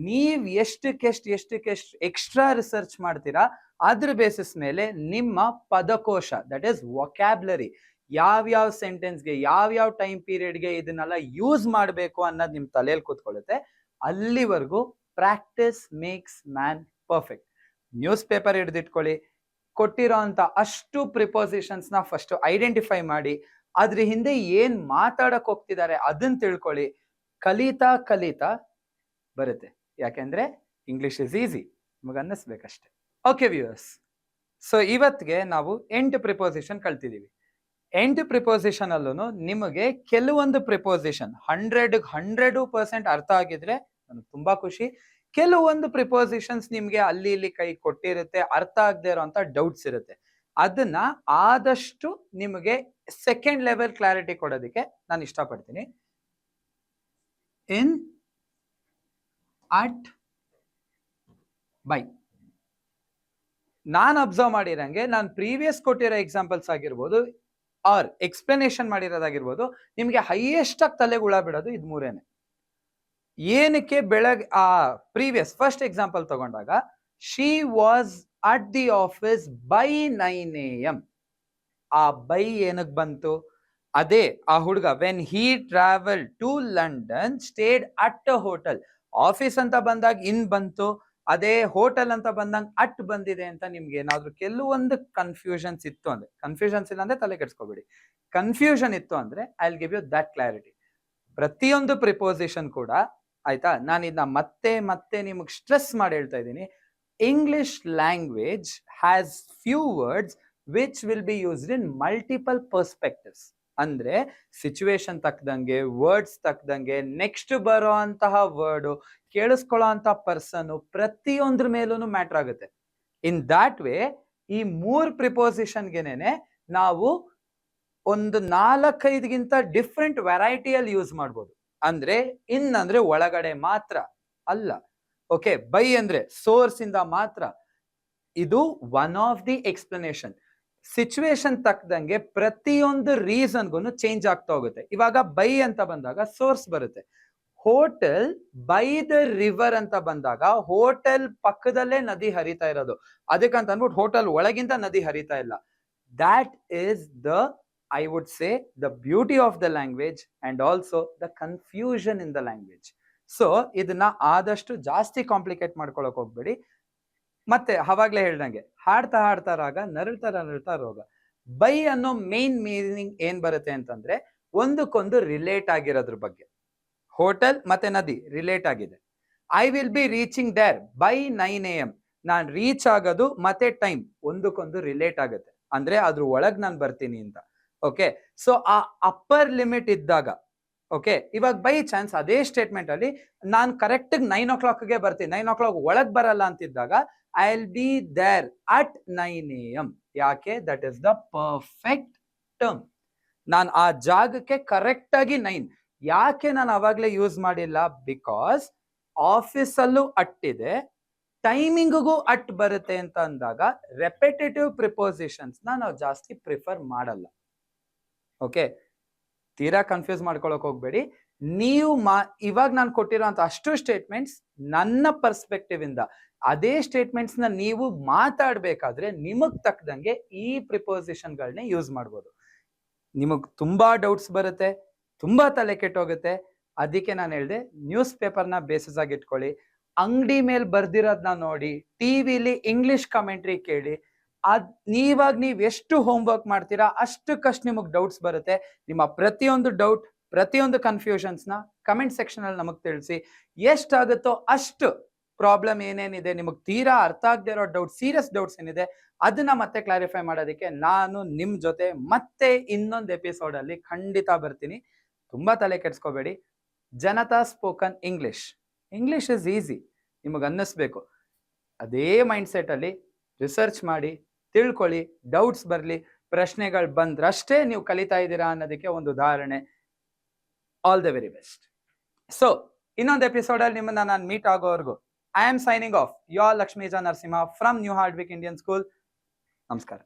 ನೀವ್ ಎಷ್ಟಕ್ಕೆಷ್ಟು ಎಕ್ಸ್ಟ್ರಾ ರಿಸರ್ಚ್ ಮಾಡ್ತೀರಾ ಅದ್ರ ಬೇಸಿಸ್ ಮೇಲೆ ನಿಮ್ಮ ಪದಕೋಶ, ದಟ್ ಈಸ್ ವೊಕ್ಯಾಬ್ಲರಿ, ಯಾವ್ಯಾವ ಸೆಂಟೆನ್ಸ್ಗೆ ಯಾವ್ಯಾವ ಟೈಮ್ ಪೀರಿಯಡ್ಗೆ ಇದನ್ನೆಲ್ಲ ಯೂಸ್ ಮಾಡಬೇಕು ಅನ್ನೋದು ನಿಮ್ ತಲೆಯಲ್ಲಿ ಕೂತ್ಕೊಳ್ಳುತ್ತೆ. ಅಲ್ಲಿವರೆಗೂ practice makes man perfect. Newspaper ಹಿಡಿದಿಟ್ಕೊಳ್ಳಿ. ಕೊಟ್ಟಿರೋ ಅಂತ ಅಷ್ಟು ಪ್ರಿಪೋಸಿಷನ್ಸ್ ನ ಫಸ್ಟ್ ಐಡೆಂಟಿಫೈ ಮಾಡಿ, ಅದ್ರ ಹಿಂದೆ ಏನ್ ಮಾತಾಡಕ್ ಹೋಗ್ತಿದ್ದಾರೆ ಅದನ್ನ ತಿಳ್ಕೊಳ್ಳಿ. ಕಲಿತಾ ಕಲಿತಾ ಬರುತ್ತೆ. ಯಾಕೆಂದ್ರೆ ಇಂಗ್ಲಿಷ್ ಇಸ್ ಈಸಿ, ನಿಮಗೆ ಅನ್ನಿಸ್ಬೇಕಷ್ಟೆ. ಓಕೆ ವ್ಯೂಯರ್ಸ್, ಸೊ ಇವತ್ತಿಗೆ ನಾವು 8 ಪ್ರಿಪೋಸಿಷನ್ ಕಲ್ತಿದೀವಿ. 8 ಪ್ರಿಪೋಸಿಷನ್ ಅಲ್ಲೂ ನಿಮಗೆ ಕೆಲವೊಂದು ಪ್ರಿಪೋಸಿಷನ್ 100% ಅರ್ಥ ಆಗಿದ್ರೆ ನನಗೆ ತುಂಬಾ ಖುಷಿ. ಕೆಲವೊಂದು ಪ್ರಿಪೋಸಿಷನ್ಸ್ ನಿಮ್ಗೆ ಅಲ್ಲಿ ಇಲ್ಲಿ ಕೈ ಕೊಟ್ಟಿರುತ್ತೆ, ಅರ್ಥ ಆಗದೆ ಇರೋಂಥ ಡೌಟ್ಸ್ ಇರುತ್ತೆ. ಅದನ್ನ ಆದಷ್ಟು ನಿಮಗೆ ಸೆಕೆಂಡ್ ಲೆವೆಲ್ ಕ್ಲಾರಿಟಿ ಕೊಡೋದಕ್ಕೆ ನಾನು ಇಷ್ಟಪಡ್ತೀನಿ. ಇನ್, ಅಟ್, ಬೈ. ನಾನು ಅಬ್ಸರ್ವ್ ಮಾಡಿರಂಗೆ ನಾನು ಪ್ರೀವಿಯಸ್ ಕೊಟ್ಟಿರೋ ಎಕ್ಸಾಂಪಲ್ಸ್ ಆಗಿರ್ಬೋದು ಆರ್ ಎಕ್ಸ್ಪ್ಲನೇಷನ್ ಮಾಡಿರೋದಾಗಿರ್ಬೋದು, ನಿಮ್ಗೆ ಹೈಯೆಸ್ಟ್ ಆಗಿ ತಲೆಗೆ ಹುಳ ಬಿಡೋದು ಇದು ಮೂರೇನೆ. ಏನಕ್ಕೆ? ಬೆಳಗ್ಗೆ ಆ ಪ್ರೀವಿಯಸ್ ಫಸ್ಟ್ ಎಕ್ಸಾಂಪಲ್ ತಗೊಂಡಾಗ she was at the office by 9 AM. ಆ ಬೈ ಏನಕ್ ಬಂತು? ಅದೇ ಆ ಹುಡುಗ when he travel to London stayed at a hotel. Office ಅಂತ ಬಂದಾಗ ಇನ್ ಬಂತು, ಅದೇ ಹೋಟೆಲ್ ಅಂತ ಬಂದಾಗ ಅಟ್ ಬಂದಿದೆ ಅಂತ ನಿಮ್ಗೆ ಏನಾದ್ರು ಕೆಲವೊಂದು ಕನ್ಫ್ಯೂಷನ್ಸ್ ಇತ್ತು ಅಂದ್ರೆ, ಕನ್ಫ್ಯೂಷನ್ಸ್ ಇಲ್ಲ ಅಂದ್ರೆ ತಲೆ ಕೆಡ್ಸ್ಕೊಬೇಡಿ, ಕನ್ಫ್ಯೂಷನ್ ಇತ್ತು ಅಂದ್ರೆ I will give you that clarity. ಪ್ರತಿಯೊಂದು ಪ್ರಿಪೋಸಿಷನ್ ಕೂಡ ಆಯ್ತಾ, ನಾನು ಇದನ್ನ ಮತ್ತೆ ಮತ್ತೆ ನಿಮಗೆ ಸ್ಟ್ರೆಸ್ ಮಾಡಿ ಹೇಳ್ತಾ ಇದ್ದೀನಿ. English language has few words which will be used in multiple perspectives. ಅಂದ್ರೆ ಸಿಚುವೇಶನ್ ತಕ್ಕದಂಗೆ, ವರ್ಡ್ಸ್ ತಕ್ಕದಂಗೆ, ನೆಕ್ಸ್ಟ್ ಬರೋ ಅಂತಹ ವರ್ಡು, ಕೇಳಿಸ್ಕೊಳ್ಳೋ ಅಂತ ಪರ್ಸನ್, ಪ್ರತಿಯೊಂದ್ರ ಮೇಲೂ ಮ್ಯಾಟರ್ ಆಗುತ್ತೆ. ಇನ್ ದಾಟ್ ವೇ ಈ 3 ಪ್ರಿಪೋಸಿಷನ್ಗೆನೆ ನಾವು ಒಂದು 4-5ಗಿಂತ ಡಿಫ್ರೆಂಟ್ ವೆರೈಟಿಯಲ್ಲಿ ಯೂಸ್ ಮಾಡ್ಬೋದು. ಅಂದ್ರೆ ಇನ್ ಅಂದ್ರೆ ಒಳಗಡೆ ಮಾತ್ರ ಅಲ್ಲ, ಓಕೆ. ಬೈ ಅಂದ್ರೆ ಸೋರ್ಸ್ ಇಂದ ಮಾತ್ರ. ಇದು one of the explanation. Situation ತಕ್ಕದಂಗೆ ಪ್ರತಿಯೊಂದು ರೀಸನ್ಗೂ ಚೇಂಜ್ ಆಗ್ತಾ ಹೋಗುತ್ತೆ. ಇವಾಗ ಬೈ ಅಂತ ಬಂದಾಗ ಸೋರ್ಸ್ ಬರುತ್ತೆ. ಹೋಟೆಲ್ ಬೈ ದ ರಿವರ್ ಅಂತ ಬಂದಾಗ ಹೋಟೆಲ್ ಪಕ್ಕದಲ್ಲೇ ನದಿ ಹರಿತಾ ಇರೋದು, ಅದಕ್ಕಂತ ಅಂದ್ಬಿಟ್ಟು ಹೋಟೆಲ್ ಒಳಗಿಂದ ನದಿ ಹರಿತಾ ಇಲ್ಲ. That is the, I would say, the beauty of the language and also the confusion in the language. So ಇದನ್ನ ಆದಷ್ಟು ಜಾಸ್ತಿ ಕಾಂಪ್ಲಿಕೇಟ್ ಮಾಡ್ಕೊಳಕ್ ಹೋಗ್ಬೇಡಿ. ಮತ್ತೆ ಅವಾಗ್ಲೇ ಹೇಳ್ದಂಗೆ ಹಾಡ್ತಾ ಹಾಡ್ತಾ ರಾಗ, ನರಳ್ತಾ ನರಳ್ತಾ ರೋಗ. ಬೈ ಅನ್ನೋ ಮೇನ್ ಮೀನಿಂಗ್ ಏನ್ ಬರುತ್ತೆ ಅಂತಂದ್ರೆ ಒಂದಕ್ಕೊಂದು ರಿಲೇಟ್ ಆಗಿರೋದ್ರ ಬಗ್ಗೆ. ಹೋಟೆಲ್ ಮತ್ತೆ ನದಿ ರಿಲೇಟ್ ಆಗಿದೆ. I will be reaching there by 9 AM. ನಾನ್ ರೀಚ್ ಆಗೋದು ಮತ್ತೆ ಟೈಮ್ ಒಂದಕ್ಕೊಂದು ರಿಲೇಟ್ ಆಗುತ್ತೆ, ಅಂದ್ರೆ ಅದ್ರ ಒಳಗ್ ನಾನು ಬರ್ತೀನಿ ಅಂತ. ಓಕೆ, ಸೊ ಆ ಅಪ್ಪರ್ ಲಿಮಿಟ್ ಇದ್ದಾಗ, ಓಕೆ, ಇವಾಗ ಬೈ ಚಾನ್ಸ್ ಅದೇ ಸ್ಟೇಟ್ಮೆಂಟ್ ಅಲ್ಲಿ ನಾನು ಕರೆಕ್ಟ್ 9 o'clockಗೆ ಬರ್ತೀನಿ, 9 o'clock ಒಳಗ್ ಬರಲ್ಲ ಅಂತಿದ್ದಾಗ I will be there at 9 AM. ಯಾಕೆ? That is the perfect term. ನಾನು ಆ ಜಾಗಕ್ಕೆ ಕರೆಕ್ಟ್ ಆಗಿ 9. ಯಾಕೆ ನಾನು ಅವಾಗ್ಲೇ ಯೂಸ್ ಮಾಡಿಲ್ಲ? ಬಿಕಾಸ್ ಆಫೀಸಲ್ಲೂ ಅಟ್ಟಿದೆ, ಟೈಮಿಂಗ್ಗೂ ಅಟ್ ಬರುತ್ತೆ ಅಂತ ಅಂದಾಗ ರೆಪಿಟೇಟಿವ್ ಪ್ರಿಪೋಸಿಷನ್ಸ್ ನಾವು ಜಾಸ್ತಿ ಪ್ರಿಫರ್ ಮಾಡಲ್ಲ. ಓಕೆ, ತೀರಾ ಕನ್ಫ್ಯೂಸ್ ಮಾಡ್ಕೊಳಕ್ ಹೋಗ್ಬೇಡಿ. ನೀವು ಇವಾಗ ನಾನು ಕೊಟ್ಟಿರೋಂಥ ಅಷ್ಟು ಸ್ಟೇಟ್ಮೆಂಟ್ಸ್ ನನ್ನ ಪರ್ಸ್ಪೆಕ್ಟಿವ್ ಇಂದ, ಅದೇ ಸ್ಟೇಟ್ಮೆಂಟ್ಸ್ ನ ನೀವು ಮಾತಾಡ್ಬೇಕಾದ್ರೆ ನಿಮಗ್ ತಕ್ಕದಂಗೆ ಈ ಪ್ರಿಪೋಸಿಷನ್ಗಳನ್ನೇ ಯೂಸ್ ಮಾಡ್ಬೋದು. ನಿಮಗ್ ತುಂಬಾ ಡೌಟ್ಸ್ ಬರುತ್ತೆ, ತುಂಬಾ ತಲೆ ಕೆಟ್ಟೋಗುತ್ತೆ. ಅದಕ್ಕೆ ನಾನು ಹೇಳ್ದೆ ನ್ಯೂಸ್ ಪೇಪರ್ನ ಬೇಸಿಸ್ ಆಗಿ ಇಟ್ಕೊಳ್ಳಿ, ಅಂಗಡಿ ಮೇಲೆ ಬರ್ದಿರೋದನ್ನ ನೋಡಿ, ಟಿವಿಲಿ ಇಂಗ್ಲಿಷ್ ಕಮೆಂಟ್ರಿ ಕೇಳಿ. ನೀವಾಗ ನೀವು ಎಷ್ಟು ಹೋಮ್ ವರ್ಕ್ ಮಾಡ್ತೀರಾ ಅಷ್ಟಕ್ಕಷ್ಟು ನಿಮಗೆ ಡೌಟ್ಸ್ ಬರುತ್ತೆ. ನಿಮ್ಮ ಪ್ರತಿಯೊಂದು ಡೌಟ್, ಪ್ರತಿಯೊಂದು ಕನ್ಫ್ಯೂಷನ್ಸ್ ನ ಕಮೆಂಟ್ ಸೆಕ್ಷನ್ ಅಲ್ಲಿ ನಮಗ್ ತಿಳಿಸಿ. ಎಷ್ಟಾಗುತ್ತೋ ಅಷ್ಟು ಪ್ರಾಬ್ಲಮ್ ಏನೇನಿದೆ, ನಿಮಗೆ ತೀರಾ ಅರ್ಥ ಆಗದೆ ಇರೋ ಡೌಟ್, ಸೀರಿಯಸ್ ಡೌಟ್ಸ್ ಏನಿದೆ ಅದನ್ನ ಮತ್ತೆ ಕ್ಲಾರಿಫೈ ಮಾಡೋದಕ್ಕೆ ನಾನು ನಿಮ್ ಜೊತೆ ಮತ್ತೆ ಇನ್ನೊಂದು ಎಪಿಸೋಡ್ ಅಲ್ಲಿ ಖಂಡಿತ ಬರ್ತೀನಿ. ತುಂಬಾ ತಲೆ ಕೆಡ್ಸ್ಕೋಬೇಡಿ. Janata spoken English, English is easy ನಿಮಗೆ ಅನ್ನಿಸ್ಬೇಕು. ಅದೇ ಮೈಂಡ್ ಸೆಟ್ ಅಲ್ಲಿ ರಿಸರ್ಚ್ ಮಾಡಿ ತಿಳ್ಕೊಳ್ಳಿ. ಡೌಟ್ಸ್ ಬರಲಿ, ಪ್ರಶ್ನೆಗಳು ಬಂದ್ರಷ್ಟೇ ನೀವು ಕಲಿತಾ ಇದ್ದೀರಾ ಅನ್ನೋದಕ್ಕೆ ಒಂದು ಉದಾಹರಣೆ. All the very best. So ಇನ್ನೊಂದು ಎಪಿಸೋಡ್ ಅಲ್ಲಿ ನಿಮ್ಮನ್ನ ನಾನು ಮೀಟ್ ಆಗೋವರೆಗೂ I am signing off. Your Lakshmija Narasimha from new Hardwick Indian school. ನಮಸ್ಕಾರ.